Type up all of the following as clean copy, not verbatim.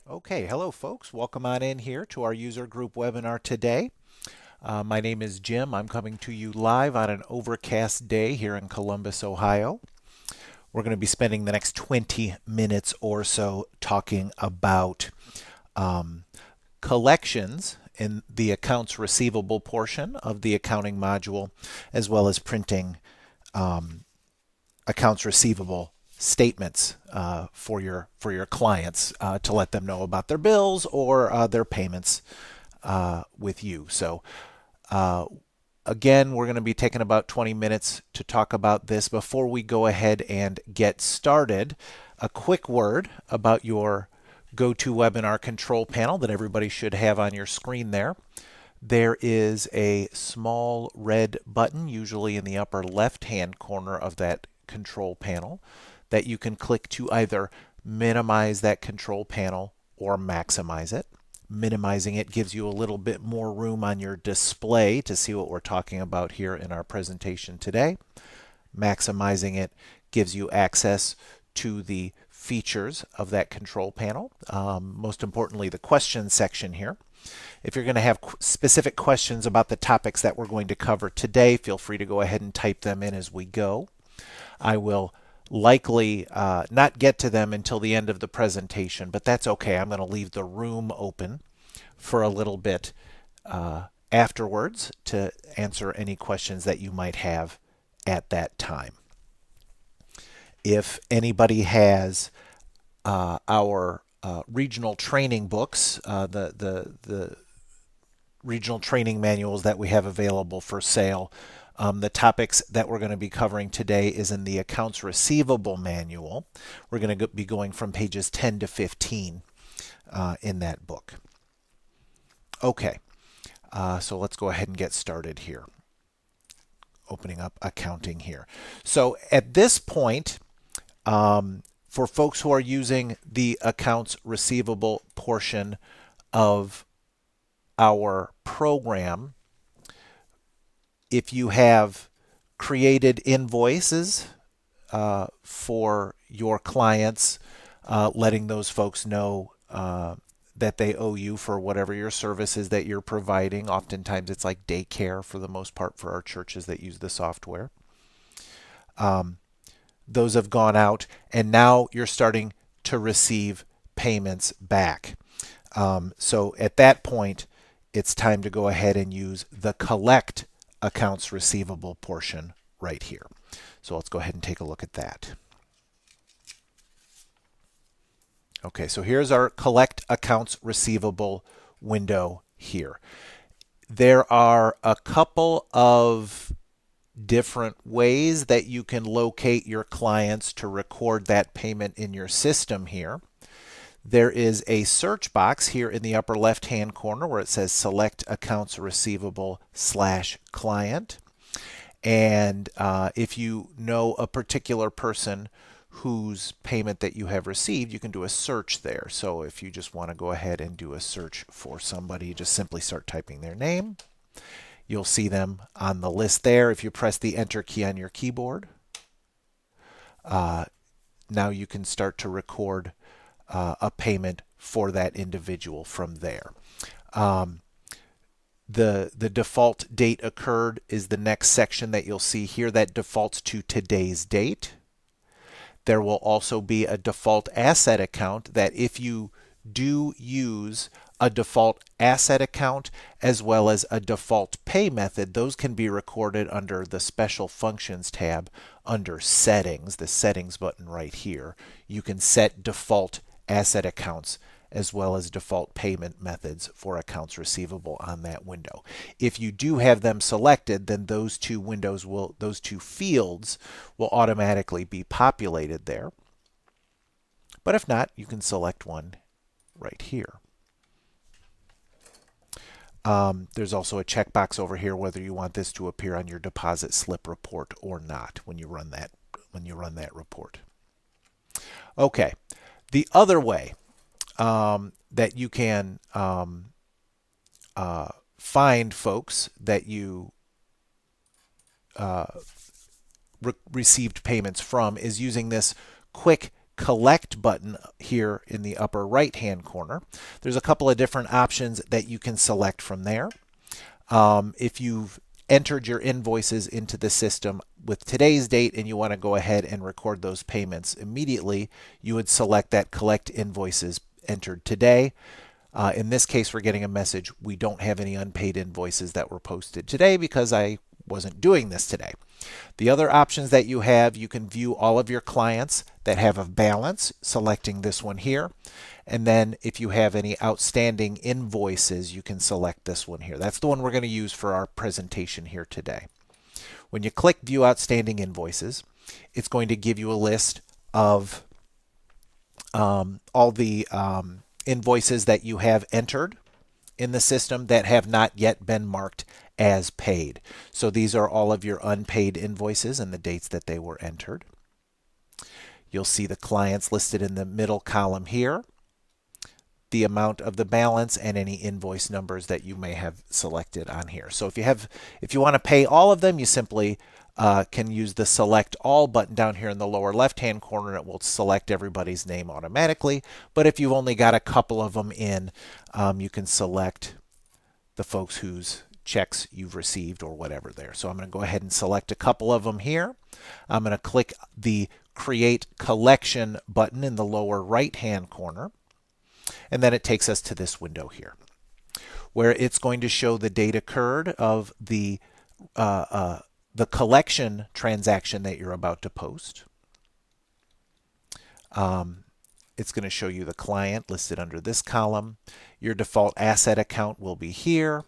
Okay, hello folks. Welcome on in here to our user group webinar today. My name is Jim. I'm coming to you live on an overcast day here in Columbus, Ohio. We're going to be spending the next 20 minutes or so talking about collections in the accounts receivable portion of the accounting module, as well as printing accounts receivable statements for your clients to let them know about their bills or their payments with you. So again, we're going to be taking about 20 minutes to talk about this. Before we go ahead and get started, a quick word about your GoToWebinar control panel that everybody should have on your screen there. There is a small red button, usually in the upper left-hand corner of that control panel, that you can click to either minimize that control panel or maximize it. Minimizing it gives you a little bit more room on your display to see what we're talking about here in our presentation today. Maximizing it gives you access to the features of that control panel. Most importantly, the questions section here. If you're going to have specific questions about the topics that we're going to cover today, feel free to go ahead and type them in as we go. I will likely not get to them until the end of the presentation, but that's okay. I'm going to leave the room open for a little bit afterwards to answer any questions that you might have at that time. If anybody has our regional training books, the regional training manuals that we have available for sale, the topics that we're going to be covering today is in the accounts receivable manual. We're going to be going from pages 10 to 15 in that book. Okay, so let's go ahead and get started here. Opening up accounting here. So at this point, for folks who are using the accounts receivable portion of our program, if you have created invoices for your clients, letting those folks know that they owe you for whatever your services that you're providing. Oftentimes it's like daycare for the most part for our churches that use the software. Those have gone out, and now you're starting to receive payments back. So at that point, it's time to go ahead and use the collect accounts receivable portion right here. So let's go ahead and take a look at that. Okay, so here's our collect accounts receivable window here. There are a couple of different ways that you can locate your clients to record that payment in your system here. There is a search box here in the upper left-hand corner where it says select accounts receivable / client. And if you know a particular person whose payment that you have received, you can do a search there. So if you just want to go ahead and do a search for somebody, just simply start typing their name. You'll see them on the list there. If you press the enter key on your keyboard, now you can start to record a payment for that individual from there. The default date occurred is the next section that you'll see here that defaults to today's date. There will also be a default asset account that if you do use a default asset account as well as a default pay method, those can be recorded under the special functions tab under settings, the settings button right here. You can set default asset accounts as well as default payment methods for accounts receivable on that window. If you do have them selected, then those two fields will automatically be populated there. But if not, you can select one right here. There's also a checkbox over here whether you want this to appear on your deposit slip report or not when you run that report. Okay, the other way that you can find folks that you received payments from is using this quick collect button here in the upper right hand corner. There's a couple of different options that you can select from there. If you've entered your invoices into the system with today's date and you want to go ahead and record those payments immediately, you would select that collect invoices entered today. In this case, we're getting a message, we don't have any unpaid invoices that were posted today because I wasn't doing this today. The other options that you have, you can view all of your clients that have a balance, selecting this one here. And then if you have any outstanding invoices, you can select this one here. That's the one we're going to use for our presentation here today. When you click View Outstanding Invoices, it's going to give you a list of all the invoices that you have entered in the system that have not yet been marked as paid. So these are all of your unpaid invoices and the dates that they were entered. You'll see the clients listed in the middle column here, the amount of the balance, and any invoice numbers that you may have selected on here. So if you want to pay all of them, you simply can use the Select All button down here in the lower left-hand corner, and it will select everybody's name automatically. But if you've only got a couple of them in, you can select the folks whose checks you've received or whatever there. So I'm going to go ahead and select a couple of them here. I'm going to click the Create Collection button in the lower right-hand corner. And then it takes us to this window here, where it's going to show the date occurred of the collection transaction that you're about to post. It's going to show you the client listed under this column. Your default asset account will be here.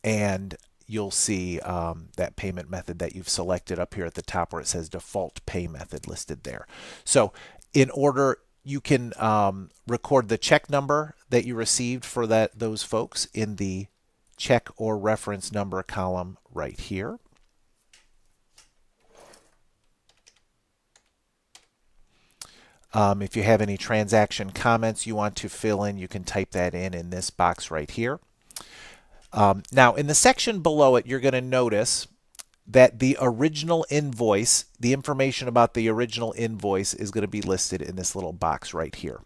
And you'll see that payment method that you've selected up here at the top where it says default pay method listed there. So in order, you can record the check number that you received for those folks in the check or reference number column right here. If you have any transaction comments you want to fill in, you can type that in this box right here. Now, in the section below it, you're going to notice that the original invoice, the information about the original invoice is going to be listed in this little box right here.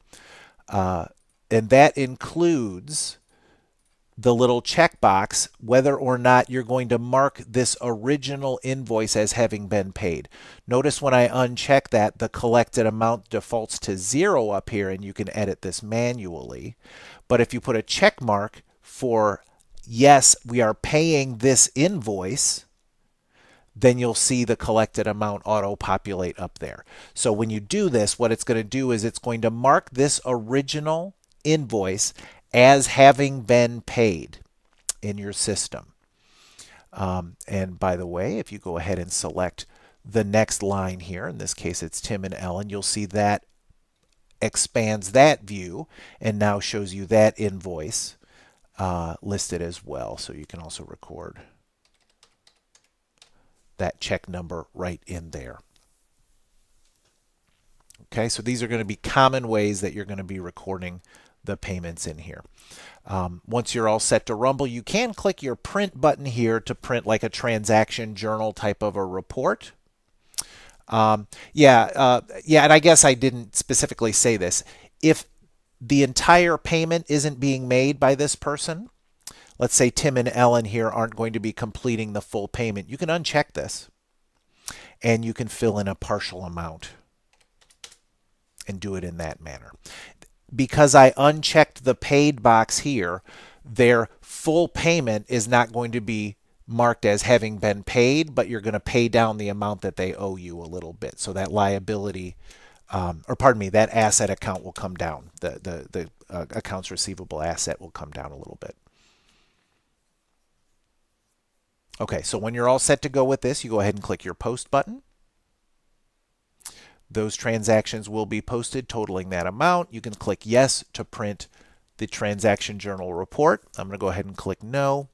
And that includes the little checkbox whether or not you're going to mark this original invoice as having been paid. Notice when I uncheck that, the collected amount defaults to 0 up here, and you can edit this manually. But if you put a check mark for yes, we are paying this invoice, then you'll see the collected amount auto-populate up there. So when you do this, what it's going to do is it's going to mark this original invoice as having been paid in your system. And by the way, if you go ahead and select the next line here, in this case it's Tim and Ellen, you'll see that expands that view and now shows you that invoice listed as well. So you can also record that check number right in there. Okay, so these are going to be common ways that you're going to be recording the payments in here. Once you're all set to rumble, you can click your print button here to print like a transaction journal type of a report. And I guess I didn't specifically say this. If the entire payment isn't being made by this person, let's say Tim and Ellen here aren't going to be completing the full payment, you can uncheck this and you can fill in a partial amount and do it in that manner. Because I unchecked the paid box here, their full payment is not going to be marked as having been paid, but you're going to pay down the amount that they owe you a little bit. So that liability, that asset account will come down. The accounts receivable asset will come down a little bit. Okay, so when you're all set to go with this, you go ahead and click your post button. Those transactions will be posted totaling that amount. You can click yes to print the transaction journal report. I'm going to go ahead and click no,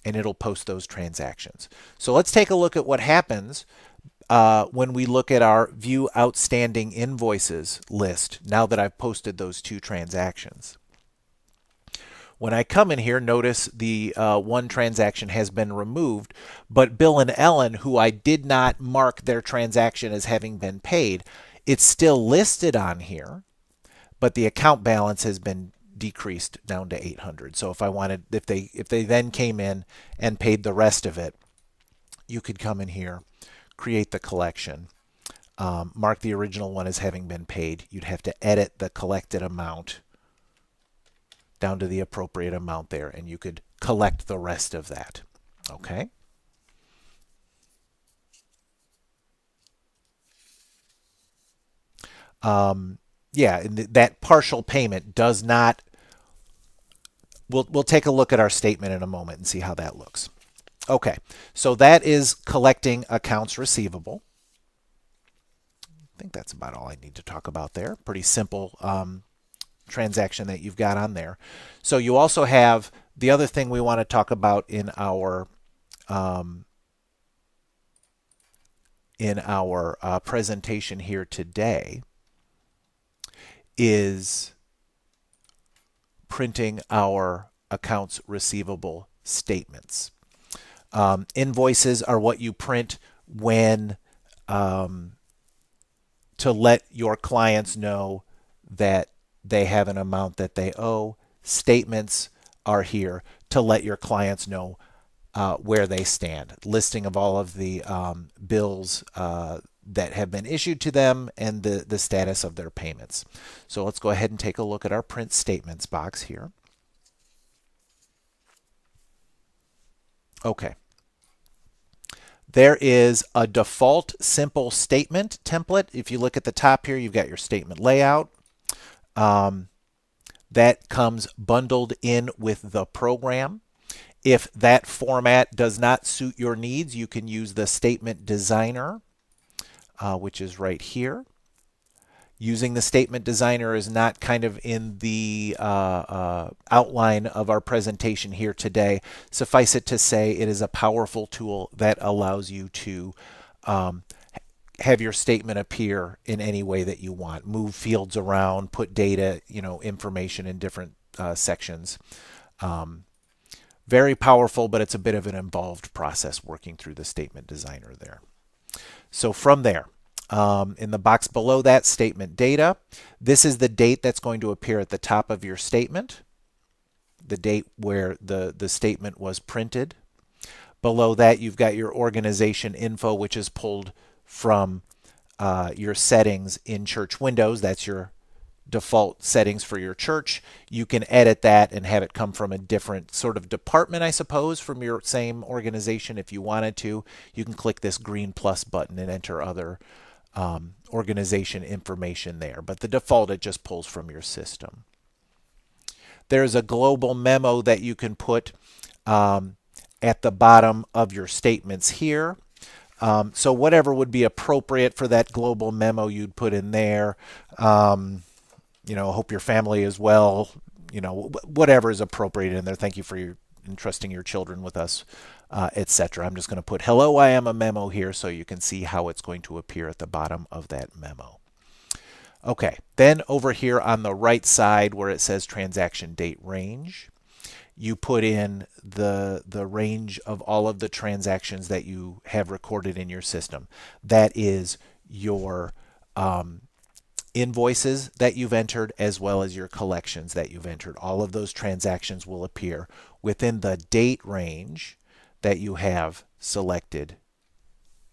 and it'll post those transactions. So let's take a look at what happens when we look at our view outstanding invoices list now that I've posted those two transactions. When I come in here, notice the one transaction has been removed, but Bill and Ellen, who I did not mark their transaction as having been paid, it's still listed on here, but the account balance has been decreased down to 800. So if I wanted, if they then came in and paid the rest of it, you could come in here, create the collection, mark the original one as having been paid. You'd have to edit the collected amount down to the appropriate amount there, and you could collect the rest of that. Okay. Yeah, and that partial payment does not. We'll take a look at our statement in a moment and see how that looks. Okay, so that is collecting accounts receivable. I think that's about all I need to talk about there. Pretty simple transaction that you've got on there. So you also have the other thing we want to talk about in our presentation here today is printing our accounts receivable statements. Invoices are what you print when to let your clients know that they have an amount that they owe. Statements are here to let your clients know where they stand. Listing of all of the bills that have been issued to them and the status of their payments. So let's go ahead and take a look at our print statements box here. Okay. There is a default simple statement template. If you look at the top here, you've got your statement layout. That comes bundled in with the program. If that format does not suit your needs, you can use the statement designer, which is right here. Using the statement designer is not kind of in the outline of our presentation here today. Suffice it to say, it is a powerful tool that allows you to have your statement appear in any way that you want. Move fields around, put data, information in different sections. Very powerful, but it's a bit of an involved process working through the statement designer there. So from there, in the box below that, statement data, this is the date that's going to appear at the top of your statement, the date where the statement was printed. Below that, you've got your organization info, which is pulled from your settings in Church Windows. That's your default settings for your church. You can edit that and have it come from a different sort of department, I suppose, from your same organization if you wanted to. You can click this green plus button and enter other organization information there. But the default, it just pulls from your system. There's a global memo that you can put at the bottom of your statements here. So whatever would be appropriate for that global memo, you'd put in there. Hope your family is well, whatever is appropriate in there. Thank you for entrusting your children with us, etc. I'm just going to put hello, I am a memo here so you can see how it's going to appear at the bottom of that memo. Okay, then over here on the right side where it says transaction date range, you put in the range of all of the transactions that you have recorded in your system. That is your invoices that you've entered as well as your collections that you've entered. All of those transactions will appear within the date range that you have selected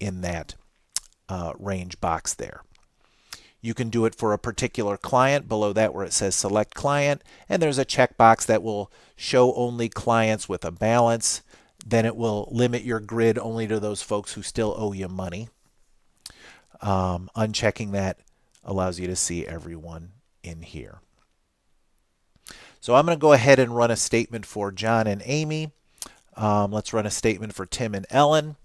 in that range box there. You can do it for a particular client below that where it says select client, and there's a checkbox that will show only clients with a balance. Then it will limit your grid only to those folks who still owe you money. Unchecking that allows you to see everyone in here. So I'm going to go ahead and run a statement for John and Amy. Let's run a statement for Tim and Ellen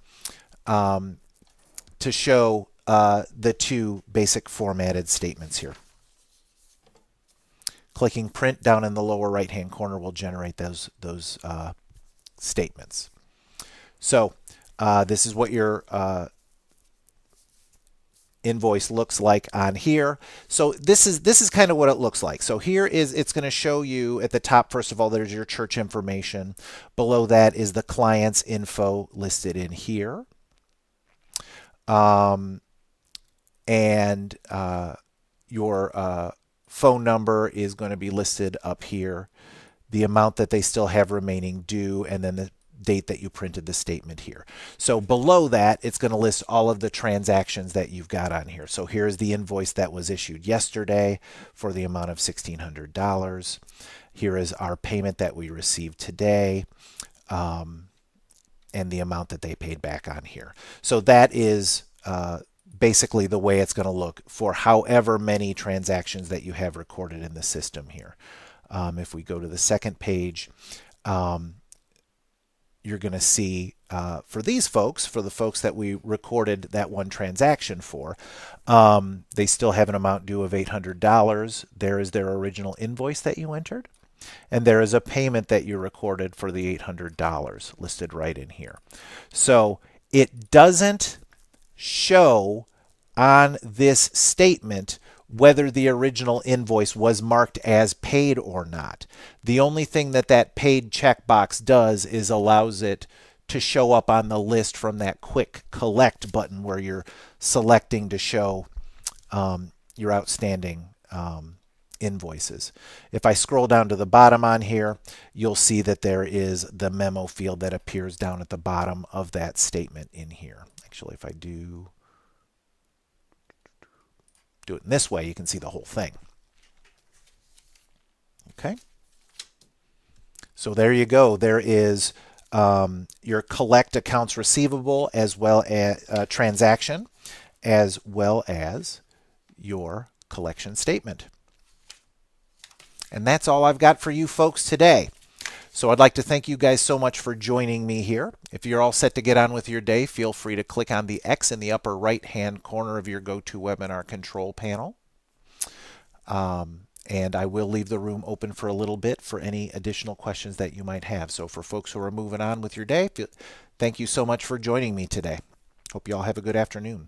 to show the two basic formatted statements here. Clicking print down in the lower right hand corner will generate those statements. So this is what your invoice looks like on here. So this is kind of what it looks like. So here is, it's going to show you at the top, first of all, there's your church information. Below that is the client's info listed in here. And your phone number is going to be listed up here, the amount that they still have remaining due, and then the date that you printed the statement here. So below that, it's going to list all of the transactions that you've got on here. So here's the invoice that was issued yesterday for the amount of $1,600. Here is our payment that we received today, and the amount that they paid back on here. So that is basically the way it's going to look for however many transactions that you have recorded in the system here. If we go to the second page, you're going to see for these folks, for the folks that we recorded that one transaction for, they still have an amount due of $800. There is their original invoice that you entered. And there is a payment that you recorded for the $800 listed right in here. So it doesn't show on this statement whether the original invoice was marked as paid or not. The only thing that that paid checkbox does is allows it to show up on the list from that quick collect button where you're selecting to show your outstanding invoices. If I scroll down to the bottom on here, you'll see that there is the memo field that appears down at the bottom of that statement in here. Actually, if I do it in this way, you can see the whole thing. Okay. So there you go. There is your collect accounts receivable as well as transaction, as well as your collection statement. And that's all I've got for you folks today. So I'd like to thank you guys so much for joining me here. If you're all set to get on with your day, feel free to click on the X in the upper right-hand corner of your GoToWebinar control panel. And I will leave the room open for a little bit for any additional questions that you might have. So for folks who are moving on with your day, thank you so much for joining me today. Hope you all have a good afternoon.